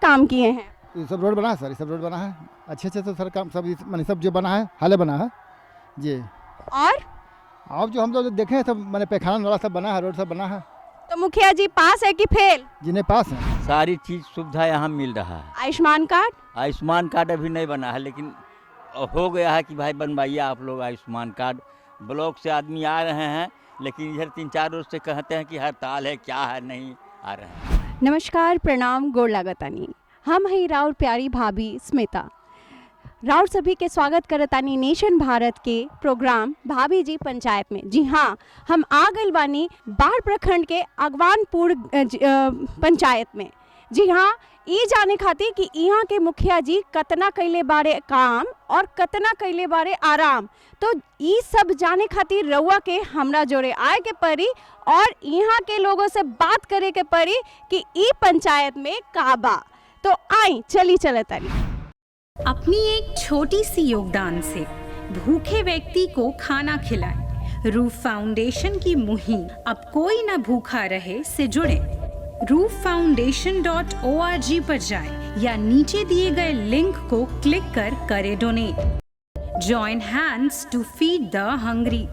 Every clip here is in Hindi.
काम किए हैं? ये सब रोड बना है सर, ये सब रोड बना है अच्छे तो सर काम सब मैंने सब जो बना है हाल बना है जी। और अब जो हम लोग देखे हैं सब मैंने पैखाना वाला सब बना है, रोड सब बना है। तो मुखिया जी पास है कि फेल? जिन्हें पास है सारी चीज सुविधा यहाँ मिल रहा है। आयुष्मान कार्ड? आयुष्मान कार्ड अभी नहीं बना है, लेकिन हो गया है कि भाई बनवाइए आप लोग आयुष्मान कार्ड। ब्लॉक से आदमी आ रहे हैं, लेकिन इधर 3-4 रोज से कहते हैं कि हड़ताल है, क्या है, नहीं आ रहे हैं। नमस्कार, प्रणाम, गोड़ लागतानी। हम ही राउर प्यारी भाभी स्मिता राउर सभी के स्वागत करतानी नेशन भारत के प्रोग्राम भाभी जी पंचायत में। जी हाँ, हम आ गइल बानी बाढ़ प्रखंड के अगवानपुर पंचायत में। जी हाँ, ये जाने खातिर कि यहाँ के मुखिया जी कतना कैले बारे काम और कतना कैले बारे आराम, तो ये सब जाने खातिर रउआ के हमरा जोड़े आए के पड़ी और यहाँ के लोगों से बात करे के पड़ी कि ई पंचायत में का बा। तो आई चली तारी। अपनी एक छोटी सी योगदान से भूखे व्यक्ति को खाना खिलाएं। रूफ फाउंडेशन की मुहिम अब कोई ना भूखा रहे से जुड़े। rooffoundation.org पर जाएं या नीचे दिए गए लिंक को क्लिक कर करें donate. Join hands to feed the hungry.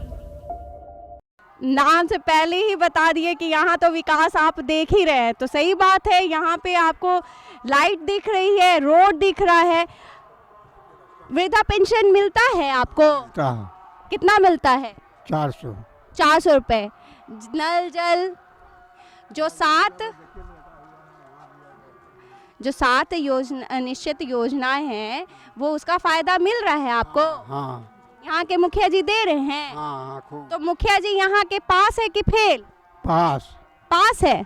नाम से पहले ही बता दिए कि यहाँ तो विकास आप देख ही रहे हैं, तो सही बात है। यहाँ पे आपको लाइट दिख रही है, रोड दिख रहा है। वृद्धा पेंशन मिलता है आपको? कितना मिलता है? 400 रुपये। नल जल जो सात योजना निश्चित योजनाएं हैं वो उसका फायदा मिल रहा है आपको? हाँ। यहाँ के मुखिया जी दे रहे हैं? हाँ। तो मुखिया जी यहाँ के पास है कि फेल? पास है।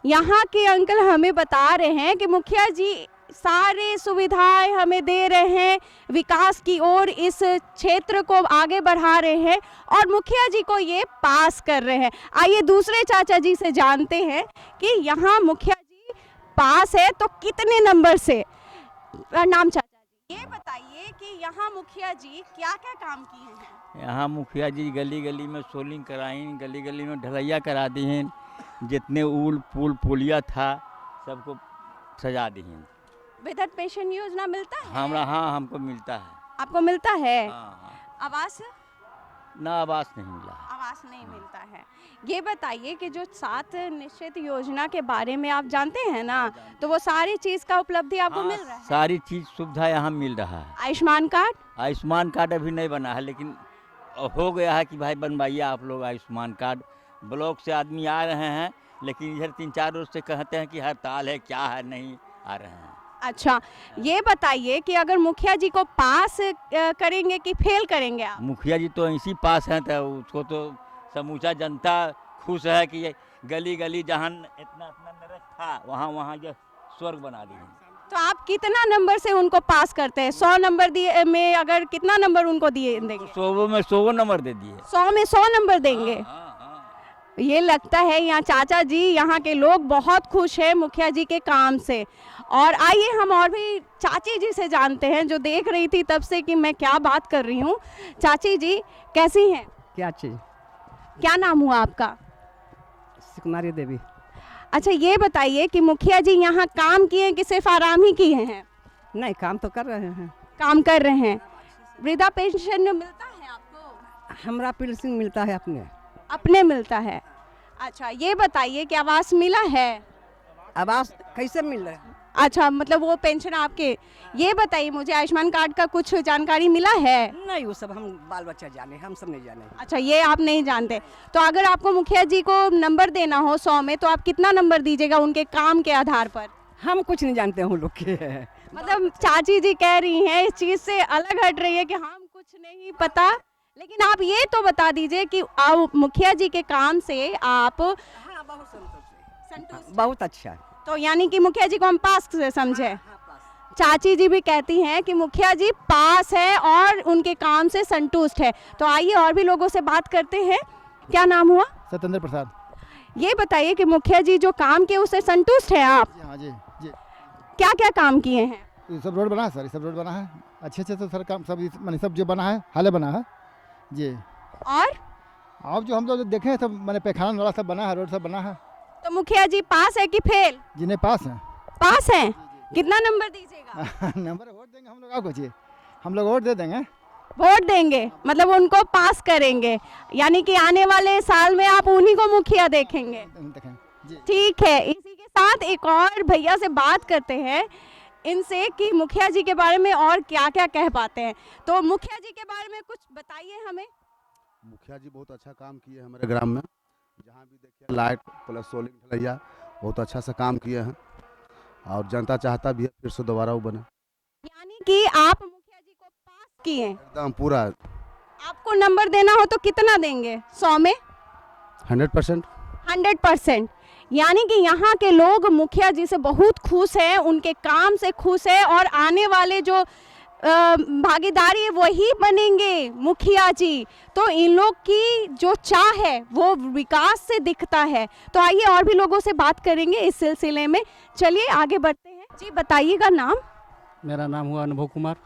यहाँ के अंकल हमें बता रहे हैं कि मुखिया जी सारे सुविधाएं हमें दे रहे हैं, विकास की ओर इस क्षेत्र को आगे बढ़ा रहे हैं और मुखिया जी को ये पास कर रहे हैं। आइए दूसरे चाचा जी से जानते हैं कि यहाँ मुखिया जी पास है तो कितने नंबर से। नाम चाचा जी, ये बताइए कि यहाँ मुखिया जी क्या क्या काम किए हैं? यहाँ मुखिया जी गली गली में सोलिंग कराई, गली गली में ढलैया करा दी हैं, जितने ऊल पुल पुलिया था सबको सजा दी हैं। वृद्धा पेंशन योजना मिलता है? हाँ, हमको मिलता है। आपको मिलता है? हाँ। आवास? ना, आवास नहीं मिला। आवास नहीं मिलता है। ये बताइए कि जो 7 निश्चित योजना के बारे में आप जानते हैं ना, तो वो सारी चीज का उपलब्धि आपको मिल रहा है? सारी चीज सुविधा यहाँ मिल रहा है। आयुष्मान कार्ड? आयुष्मान कार्ड अभी नहीं बना है, लेकिन हो गया है कि भाई बनवाइए आप लोग आयुष्मान कार्ड। ब्लॉक से आदमी आ रहे हैं, लेकिन इधर 3-4 रोज से कहते हैं कि हड़ताल है, क्या है, नहीं आ रहे हैं। अच्छा, ये बताइए कि अगर मुखिया जी को पास करेंगे कि फेल करेंगे आप? मुखिया जी तो इसी पास हैं, तो उसको तो समूचा जनता खुश है कि गली गली जहाँ इतना नरक था वहाँ जो स्वर्ग बना दिए। तो आप कितना नंबर से उनको पास करते हैं? 100 नंबर दिए में अगर कितना नंबर उनको दिए देंगे? 100 में 100 नंबर दे दिए। 100 में 100 नंबर देंगे? हाँ। ये लगता है यहाँ चाचा जी, यहाँ के लोग बहुत खुश हैं मुखिया जी के काम से। और आइए हम और भी चाची जी से जानते हैं, जो देख रही थी तब से कि मैं क्या बात कर रही हूँ। चाची जी कैसी हैं? क्या चीज़? क्या नाम हुआ आपका? सुकुमारी देवी। अच्छा, ये बताइए कि मुखिया जी यहाँ काम किए हैं कि सिर्फ आराम ही किए हैं? नहीं, काम तो कर रहे हैं। काम कर रहे हैं। वृद्धा पेंशन मिलता है आपको? हमरा पेंशन मिलता है अपने मिलता है। अच्छा, ये बताइए कि आवास मिला है? आवास कैसे मिल रहा है? अच्छा, मतलब वो पेंशन आपके। ये बताइए मुझे आयुष्मान कार्ड का कुछ जानकारी मिला है? नहीं, वो सब हम बाल बच्चा जाने, हम सब नहीं जाने। अच्छा, ये आप नहीं जानते। तो अगर आपको मुखिया जी को नंबर देना हो 100 में, तो आप कितना नंबर दीजिएगा उनके काम के आधार पर? हम कुछ नहीं जानते हैं लोग के। मतलब चाची जी कह रही हैं, इस चीज़ से अलग हट रही है कि हम कुछ नहीं पता, लेकिन आप ये तो बता दीजिए कि आप मुखिया जी के काम से आप संतुष्ट? बहुत अच्छा। तो यानी कि मुखिया जी को हम पास से समझे? चाची जी भी कहती हैं कि मुखिया जी पास है और उनके काम से संतुष्ट है। तो आइए और भी लोगों से बात करते हैं। क्या नाम हुआ? सत्येंद्र प्रसाद। ये बताइए कि मुखिया जी जो काम किए उससे संतुष्ट है आप? हाँ जी। क्या क्या काम किए हैं? ये सब रोड बना है सर, ये सब रोड बना है अच्छे तो सर काम सब मैंने सब जो बना है हाल बना है जी। और अब जो हम लोग देखे हैं सब मैंने पैखाना वाला सब बना है, रोड सब बना है। तो मुखिया जी पास है कि फेल? जिन्हें पास है? पास हैं। कितना नंबर दीजिएगा? नंबर वोट देंगे हम लोग, आपको चाहिए हम लोग वोट दे देंगे। वोट देंगे मतलब उनको पास करेंगे, यानी कि आने वाले साल में आप उन्हीं को मुखिया देखेंगे। देखें जी। ठीक है, इसी के साथ एक और भैया से बात करते हैं इनसे कि मुखिया जी के बारे में और क्या क्या कह पाते हैं। तो मुखिया जी के बारे में कुछ बताइए हमें। मुखिया जी बहुत अच्छा काम किए हैं हमारे ग्राम में। जहाँ भी देखिए लाइट प्लस सोलिंग ढलैया बहुत अच्छा सा काम किए हैं और जनता चाहता भी है फिर से दोबारा वो बने। यानी कि आप मुखिया जी को पास किए, एकदम पूरा आपको नंबर देना हो तो कितना देंगे 100 में? 100%। 100%। यानी कि यहाँ के लोग मुखिया जी से बहुत खुश हैं, उनके काम से खुश है और आने वाले जो भागीदारी है वही बनेंगे मुखिया जी। तो इन लोग की जो चाह है वो विकास से दिखता है। तो आइए और भी लोगों से बात करेंगे इस सिलसिले में। चलिए आगे बढ़ते हैं। जी बताइएगा नाम। मेरा नाम हुआ अनुभव कुमार।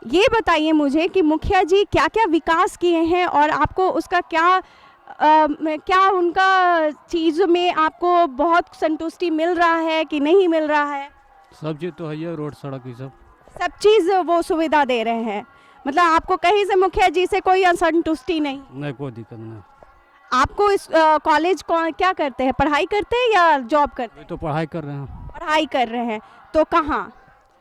ये बताइए मुझे कि मुखिया जी क्या क्या विकास किए हैं और आपको उसका क्या उनका चीज़ में आपको बहुत संतुष्टि मिल रहा है कि नहीं मिल रहा है? सब चीज़ तो है ही, रोड सड़क ये सब चीज़ वो सुविधा दे रहे हैं, मतलब आपको कहीं से मुखिया जी से कोई असंतुष्टि नहीं? कोई दिक्कत नहीं। आपको इस कॉलेज क्या करते हैं, पढ़ाई करते हैं या जॉब करते हैं? तो पढ़ाई कर रहे हैं। पढ़ाई कर रहे हैं तो कहाँ?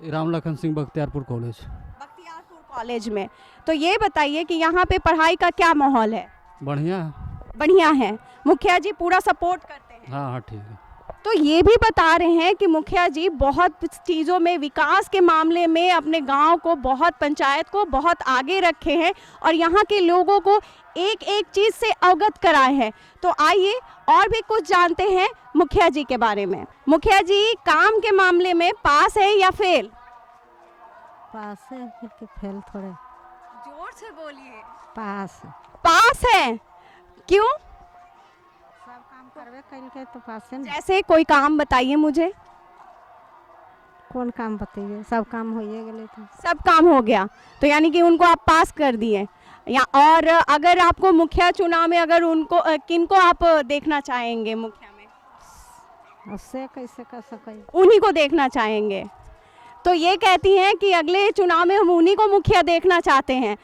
राम लखन सिंह बख्तियारपुर कॉलेज। बख्तियारपुर कॉलेज में। तो ये बताइए कि यहाँ पे पढ़ाई का क्या माहौल है? बढ़िया है। बढ़िया है, मुखिया जी पूरा सपोर्ट करते हैं? हाँ हाँ ठीक है। तो ये भी बता रहे हैं कि मुखिया जी बहुत चीज़ों में विकास के मामले में अपने गांव को, बहुत पंचायत को बहुत आगे रखे हैं और यहाँ के लोगों को एक एक चीज़ से अवगत कराए हैं। तो आइए और भी कुछ जानते हैं मुखिया जी के बारे में। मुखिया जी काम के मामले में पास है या फेल? पास है कि फेल थोड़े? जोर से बोलिए। पास। पास है, क्यों? सब काम करवे कल के तो पास है ना। जैसे कोई काम बताइए मुझे। कौन काम बताइए, सब काम हो गए तो। सब काम हो गया, तो यानी कि उनको आप पास कर दिए। या और अगर आपको मुखिया चुनाव में अगर उनको किनको आप देखना चाहेंगे मुखिया में? उससे कैसे कर सके? उन्हीं को देखना चाहेंगे। तो ये कहती हैं कि अगले चुनाव में हम उन्हीं को मुखिया देखना चाहते हैं।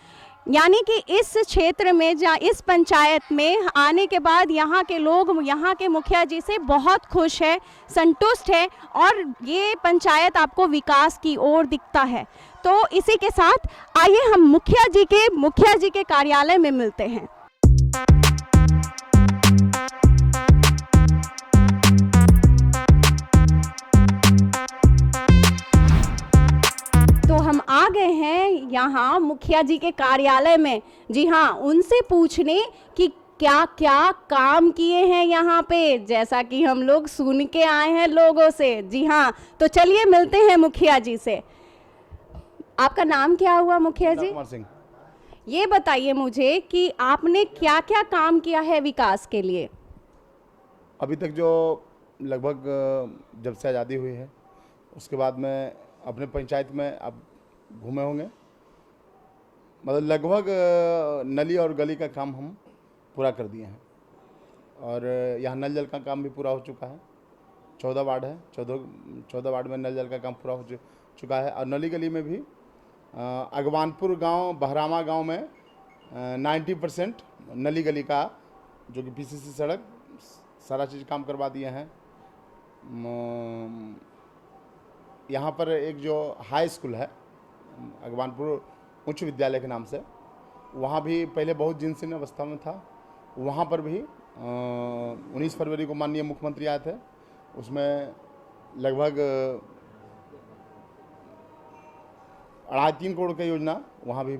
यानी कि इस क्षेत्र में इस पंचायत में आने के बाद यहाँ के लोग यहाँ के मुखिया जी से बहुत खुश है, संतुष्ट है और ये पंचायत आपको विकास की ओर दिखता है। तो इसी के साथ आइए हम मुखिया जी के कार्यालय में मिलते हैं। तो हम आ गए हैं यहाँ मुखिया जी के कार्यालय में। जी हाँ, उनसे पूछने कि क्या क्या काम किए हैं यहाँ पे, जैसा कि हम लोग सुन के आए हैं लोगों से। जी हाँ, तो चलिए मिलते हैं मुखिया जी से। आपका नाम क्या हुआ मुखिया जी? कुमार सिंह। ये बताइए मुझे कि आपने क्या क्या काम किया है विकास के लिए? अभी तक जो लगभग जब से आज़ादी हुई है उसके बाद में अपने पंचायत में आप घूमे होंगे, मतलब लगभग नली और गली का काम हम पूरा कर दिए हैं और यहाँ नल जल का काम भी पूरा हो चुका है। 14 वार्ड है, 14 वार्ड में नल जल का काम पूरा हो चुका है और नली गली में भी अगवानपुर गांव, बहरामा गांव में 90% नली गली का जो कि पीसीसी सड़क सारा चीज़ काम करवा दिए हैं। यहाँ पर एक जो हाई स्कूल है अगवानपुर उच्च विद्यालय के नाम से, वहाँ भी पहले बहुत जीर्ण अवस्था में था। वहाँ पर भी 19 फरवरी को माननीय मुख्यमंत्री आए थे, उसमें लगभग 2.5-3 करोड़ की योजना वहाँ भी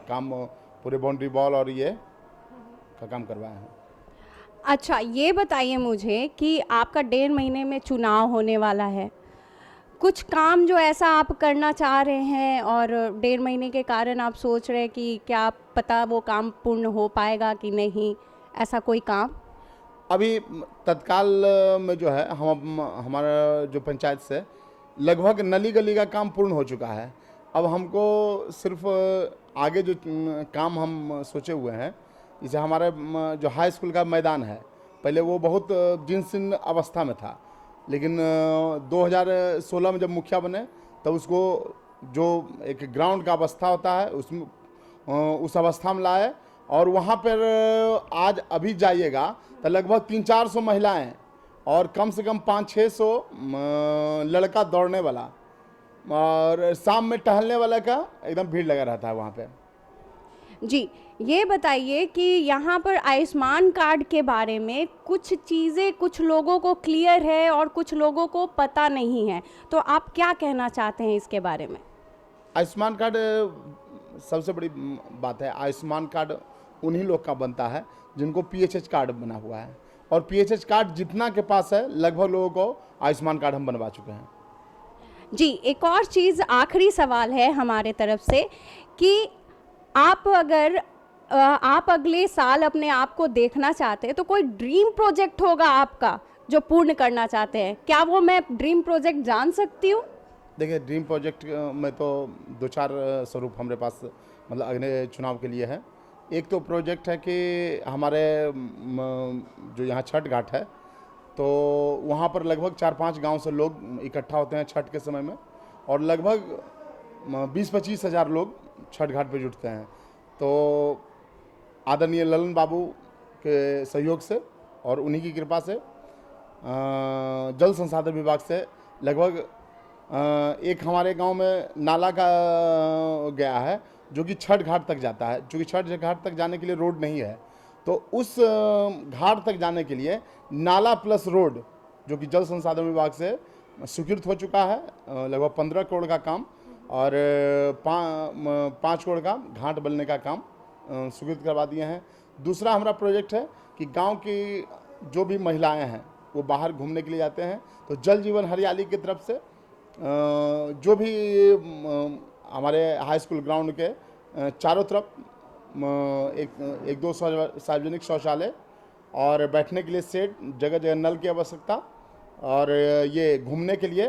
काम पूरे बाउंड्री वॉल और ये का काम करवाए हैं। अच्छा, ये बताइए मुझे कि आपका 1.5 महीने में चुनाव होने वाला है, कुछ काम जो ऐसा आप करना चाह रहे हैं और 1.5 महीने के कारण आप सोच रहे हैं कि क्या पता वो काम पूर्ण हो पाएगा कि नहीं, ऐसा कोई काम? अभी तत्काल में जो है हमारा जो पंचायत से लगभग नली गली का काम पूर्ण हो चुका है। अब हमको सिर्फ आगे जो काम हम सोचे हुए हैं, जैसे हमारे जो हाई स्कूल का मैदान है, पहले वो बहुत जीर्ण अवस्था में था, लेकिन 2016 में जब मुखिया बने तब उसको जो एक ग्राउंड का अवस्था होता है उसमें उस अवस्था में लाए, और वहाँ पर आज अभी जाइएगा तो लगभग 300-400 महिलाएं और कम से कम 500-600 लड़का दौड़ने वाला और शाम में टहलने वाला का एकदम भीड़ लगा रहता है वहाँ पे। जी, ये बताइए कि यहाँ पर आयुष्मान कार्ड के बारे में कुछ चीज़ें कुछ लोगों को क्लियर है और कुछ लोगों को पता नहीं है, तो आप क्या कहना चाहते हैं इसके बारे में? आयुष्मान कार्ड सबसे बड़ी बात है। आयुष्मान कार्ड उन्हीं लोग का बनता है जिनको पीएचएच कार्ड बना हुआ है, और पीएचएच कार्ड जितना के पास है लगभग लोगों को आयुष्मान कार्ड हम बनवा चुके हैं। जी, एक और चीज़, आखिरी सवाल है हमारे तरफ से कि आप अगर आप अगले साल अपने आप को देखना चाहते हैं तो कोई ड्रीम प्रोजेक्ट होगा आपका जो पूर्ण करना चाहते हैं, क्या वो मैं ड्रीम प्रोजेक्ट जान सकती हूँ? देखिए, ड्रीम प्रोजेक्ट में तो 2-4 स्वरूप हमारे पास मतलब अगले चुनाव के लिए है। एक तो प्रोजेक्ट है कि हमारे जो यहाँ छठ घाट है तो वहाँ पर लगभग 4-5 गांव से लोग इकट्ठा होते हैं छठ के समय में, और लगभग 20-25 हज़ार लोग छठ घाट पे जुटते हैं। तो आदरणीय ललन बाबू के सहयोग से और उन्हीं की कृपा से जल संसाधन विभाग से लगभग एक हमारे गांव में नाला का गया है जो कि छठ घाट तक जाता है। चूँकि छठ घाट तक जाने के लिए रोड नहीं है, तो उस घाट तक जाने के लिए नाला प्लस रोड जो कि जल संसाधन विभाग से स्वीकृत हो चुका है, लगभग 15 करोड़ का काम, और 5 करोड़ का घाट बनने का काम स्वीकृत करवा दिए हैं। दूसरा हमारा प्रोजेक्ट है कि गांव की जो भी महिलाएं हैं वो बाहर घूमने के लिए जाते हैं, तो जल जीवन हरियाली की तरफ से जो भी हमारे हाई स्कूल ग्राउंड के चारों तरफ एक दो सार्वजनिक शौचालय और बैठने के लिए सेट, जगह जगह नल की आवश्यकता, और ये घूमने के लिए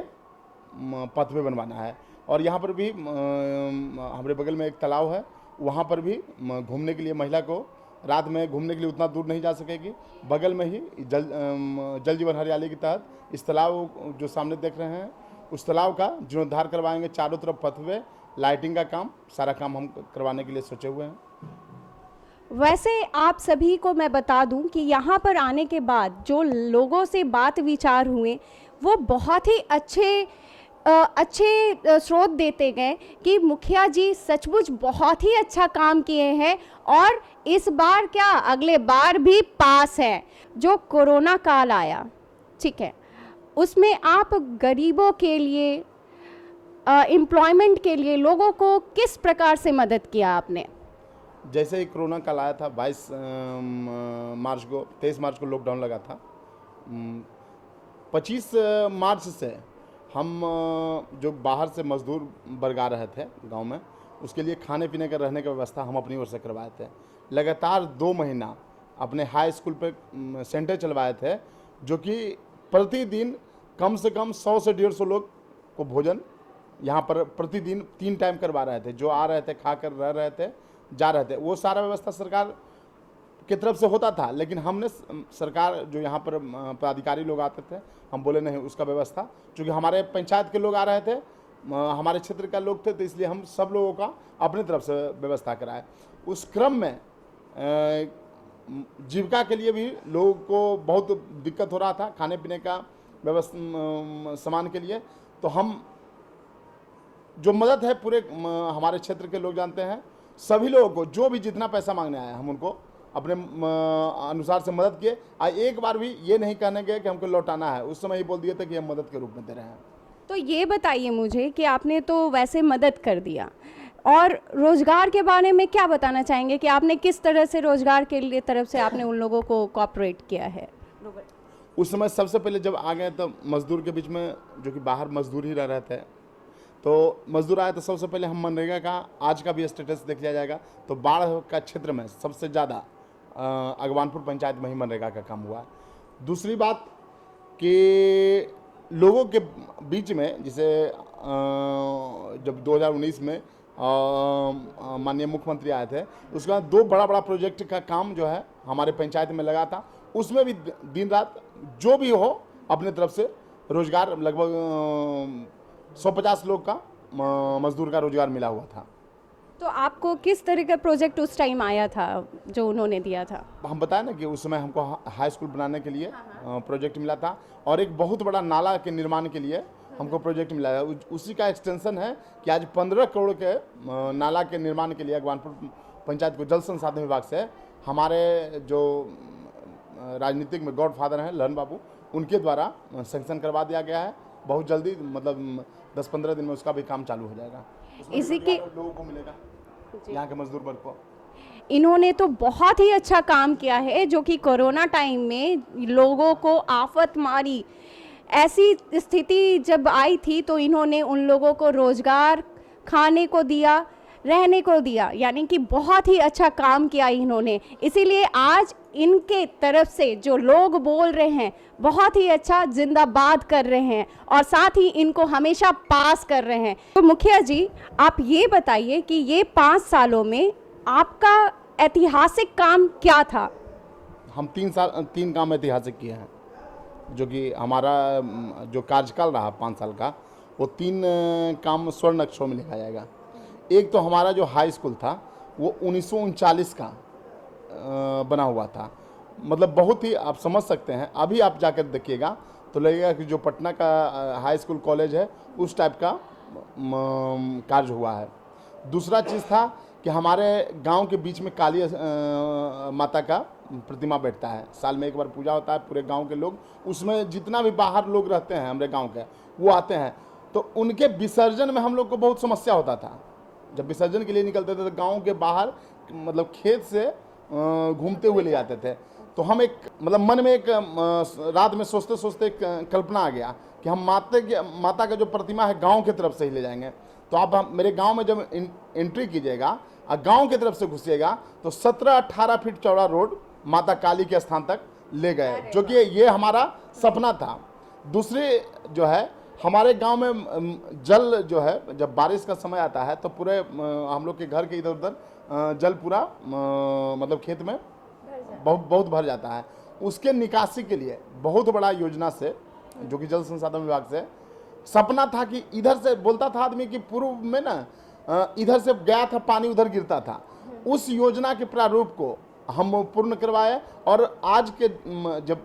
पथवे बनवाना है। और यहाँ पर भी हमारे बगल में एक तालाब है, वहाँ पर भी घूमने के लिए महिला को रात में घूमने के लिए उतना दूर नहीं जा सकेगी। बगल में ही जल जीवन हरियाली के तहत इस तालाब जो सामने देख रहे हैं उस तालाब का जीर्णोद्धार करवाएंगे। चारों तरफ पथवे, लाइटिंग का काम, सारा काम हम करवाने के लिए सोचे हुए हैं। वैसे आप सभी को मैं बता दूं कि यहाँ पर आने के बाद जो लोगों से बात विचार हुए वो बहुत ही अच्छे स्रोत देते गए कि मुखिया जी सचमुच बहुत ही अच्छा काम किए हैं, और इस बार क्या अगले बार भी पास है। जो कोरोना काल आया, ठीक है, उसमें आप गरीबों के लिए, एम्प्लॉयमेंट के लिए लोगों को किस प्रकार से मदद किया आपने? जैसे ही कोरोना काल आया था 23 मार्च को लॉकडाउन लगा था, 25 मार्च से हम जो बाहर से मजदूर वर्ग आ रहे थे गांव में, उसके लिए खाने पीने का, रहने की व्यवस्था हम अपनी ओर से करवाए थे। लगातार 2 महीना अपने हाई स्कूल पे सेंटर चलवाए थे, जो कि प्रतिदिन कम से कम 100 से 150 लोग को भोजन यहाँ पर प्रतिदिन 3 टाइम करवा रहे थे। जो आ रहे थे, खा कर रह रहे थे, जा रहे थे, वो सारा व्यवस्था सरकार की तरफ से होता था। लेकिन हमने सरकार जो यहाँ पर पदाधिकारी लोग आते थे, हम बोले नहीं, उसका व्यवस्था, क्योंकि हमारे पंचायत के लोग आ रहे थे, हमारे क्षेत्र का लोग थे, तो इसलिए हम सब लोगों का अपनी तरफ से व्यवस्था कराए। उस क्रम में जीविका के लिए भी लोगों को बहुत दिक्कत हो रहा था, खाने पीने का व्यवस्था सामान के लिए। तो हम जो मदद है पूरे हमारे क्षेत्र के लोग जानते हैं, सभी लोगों को जो भी जितना पैसा मांगने आया हम उनको अपने अनुसार से मदद किए। एक बार भी ये नहीं कहने गए कि हमको लौटाना है, उस समय ही बोल दिए थे कि हम मदद के रूप में दे रहे हैं। तो ये बताइए मुझे कि आपने तो वैसे मदद कर दिया, और रोज़गार के बारे में क्या बताना चाहेंगे कि आपने किस तरह से रोज़गार के लिए तरफ से आपने उन लोगों को कोऑपरेट किया है? उस समय सबसे पहले जब आ गए तो मजदूर के बीच में, जो कि बाहर मजदूर ही रह रहे थे, तो मजदूर आए तो सबसे पहले हम मनरेगा का आज का भी स्टेटस देख लिया जाएगा तो बाढ़ का क्षेत्र में सबसे ज़्यादा अगवानपुर पंचायत में ही मनरेगा का काम हुआ। दूसरी बात कि लोगों के बीच में, जैसे जब 2019 में माननीय मुख्यमंत्री आए थे, उसके बाद 2 बड़ा प्रोजेक्ट का काम जो है हमारे पंचायत में लगा था। उसमें भी दिन रात जो भी हो अपने तरफ से रोजगार लगभग 150 लोग का मजदूर का रोजगार मिला हुआ था। तो आपको किस तरह का प्रोजेक्ट उस टाइम आया था जो उन्होंने दिया था? हम बताएं ना कि उस समय हमको हाई स्कूल बनाने के लिए प्रोजेक्ट मिला था और एक बहुत बड़ा नाला के निर्माण के लिए हमको प्रोजेक्ट मिला है। उसी का एक्सटेंशन है कि आज 15 करोड़ के नाला के निर्माण के लिए अगवानपुर पंचायत को जल संसाधन विभाग से हमारे जो राजनीतिक में गॉड फादर हैं ललन बाबू, उनके द्वारा सैंक्शन करवा दिया गया है। बहुत जल्दी मतलब 10-15 दिन में उसका भी काम चालू हो जाएगा। इसी के लोगों को मिलेगा, यहाँ के मजदूर वर्ग को। इन्होंने तो बहुत ही अच्छा काम किया है, जो कि कोरोना टाइम में लोगों को आफत मारी, ऐसी स्थिति जब आई थी तो इन्होंने उन लोगों को रोजगार, खाने को दिया, रहने को दिया, यानी कि बहुत ही अच्छा काम किया इन्होंने। इसीलिए आज इनके तरफ से जो लोग बोल रहे हैं बहुत ही अच्छा जिंदाबाद कर रहे हैं और साथ ही इनको हमेशा पास कर रहे हैं। तो मुखिया जी, आप ये बताइए कि ये 5 सालों में आपका ऐतिहासिक काम क्या था? हम 3 काम ऐतिहासिक किए हैं, जो कि हमारा जो कार्यकाल रहा 5 साल का, वो 3 काम स्वर्ण अक्षरों में लिखा जाएगा। एक तो हमारा जो हाई स्कूल था वो 1939 का बना हुआ था, मतलब बहुत ही आप समझ सकते हैं। अभी आप जाकर देखिएगा तो लगेगा कि जो पटना का हाई स्कूल कॉलेज है उस टाइप का कार्य हुआ है। दूसरा चीज़ था कि हमारे गांव के बीच में काली माता का प्रतिमा बैठता है, साल में एक बार पूजा होता है, पूरे गांव के लोग, उसमें जितना भी बाहर लोग रहते हैं हमारे गांव के वो आते हैं। तो उनके विसर्जन में हम लोग को बहुत समस्या होता था। जब विसर्जन के लिए निकलते थे तो गांव के बाहर मतलब खेत से घूमते हुए ले जाते थे। तो हम एक मतलब मन में एक रात में सोचते सोचते एक कल्पना आ गया कि हम माता का जो प्रतिमा है गांव की तरफ से ही ले जाएंगे। तो आप मेरे गांव में जब एंट्री कीजिएगा और गांव की तरफ से घुसिएगा तो 17-18 फीट चौड़ा रोड माता काली के स्थान तक ले गए, जो कि ये हमारा सपना था। दूसरी जो है, हमारे गांव में जल जो है जब बारिश का समय आता है तो पूरे हम लोग के घर के इधर उधर जल पूरा मतलब खेत में बहुत भर जाता है। उसके निकासी के लिए बहुत बड़ा योजना से, जो कि जल संसाधन विभाग से सपना था कि इधर से बोलता था आदमी कि पूर्व में ना इधर से गया था पानी उधर गिरता था। उस योजना के प्रारूप को हम पूर्ण करवाए और आज के जब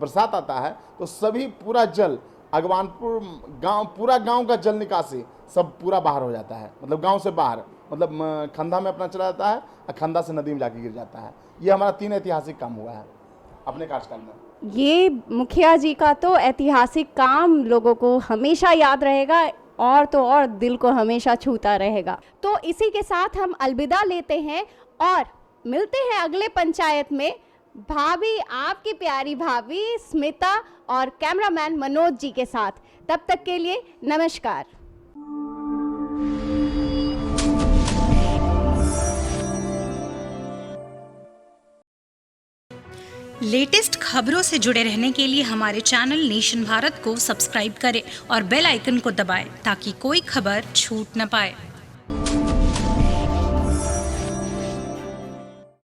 बरसात आता है तो सभी पूरा जल अगवानपुर गांव, पूरा गांव का जल निकासी सब पूरा बाहर हो जाता है, मतलब गांव से बाहर, मतलब खंधा में अपना चला जाता है और खंधा से नदी में जाके गिर जाता है। ये हमारा 3 ऐतिहासिक काम हुआ है अपने कार्यकाल में। ये मुखिया जी का तो ऐतिहासिक काम लोगों को हमेशा याद रहेगा और तो और दिल को हमेशा छूता रहेगा। तो इसी के साथ हम अलविदा लेते हैं और मिलते हैं अगले पंचायत में भाभी, आपकी प्यारी भाभी स्मिता और कैमरामैन मनोज जी के साथ। तब तक के लिए नमस्कार। लेटेस्ट खबरों से जुड़े रहने के लिए हमारे चैनल नेशन भारत को सब्सक्राइब करें और बेल आइकन को दबाएं ताकि कोई खबर छूट न पाए।